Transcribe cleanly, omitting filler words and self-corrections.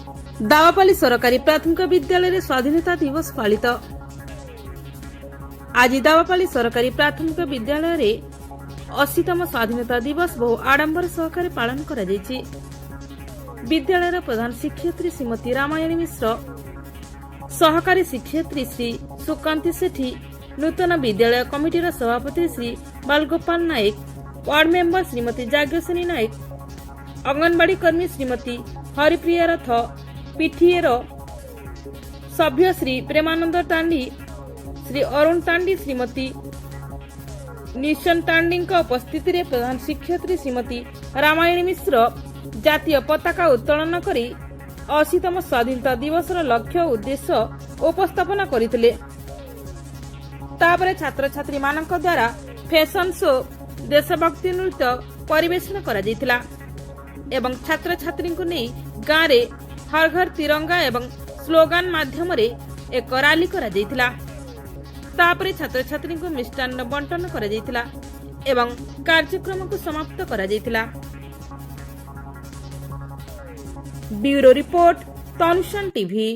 दावापाली सरकारी प्राथमिक विद्यालय स्वाधीनता दिवस पालित। आज दावापाली सरकारी प्राथमिक विद्यालय 80तम स्वाधीनता दिवस बहु आडंबर सहकारे पालन करा जायछि। विद्यालय प्रधान शिक्षयित्री श्रीमती रामायणी मिश्र, सहकारी शिक्षयित्री श्री सुकांती सेठी, नूतन विद्यालय कमिटीर सभापति श्री बालगोपाल नायक, वार्ड मेंबर श्रीमती जाग्यसेनी नायक, अंगनवाड़ी कर्मी श्रीमती हरिप्रिया रथ, पीटीएर सभ्य श्री प्रेमानंद तांडी, श्री अरुण तांडी, श्रीमती निशन तांडी उपस्थिति रे प्रधान शिक्षयित्री श्रीमती रामायणी मिश्र जातीय पताका उत्तोलन करी 80तम स्वाधीनता दिवस लक्ष्य उद्देश्य उपस्थापन करथिले। तापरे छात्र छात्री मानक द्वारा फैशन शो, देशभक्ति नृत्य परिवेषण करा जायतिला एवं छात्र छात्री को नहीं गाँव रे हर घर तिरंगा एवं स्लोगान माध्यम रे एक रैली करा जायतिला। तापरे छात्र छात्री को मिष्टान्न बंटन करा जायतिला एवं कार्यक्रम को समाप्त करा जायतिला। ब्यूरो रिपोर्ट, तनुषण टीवी।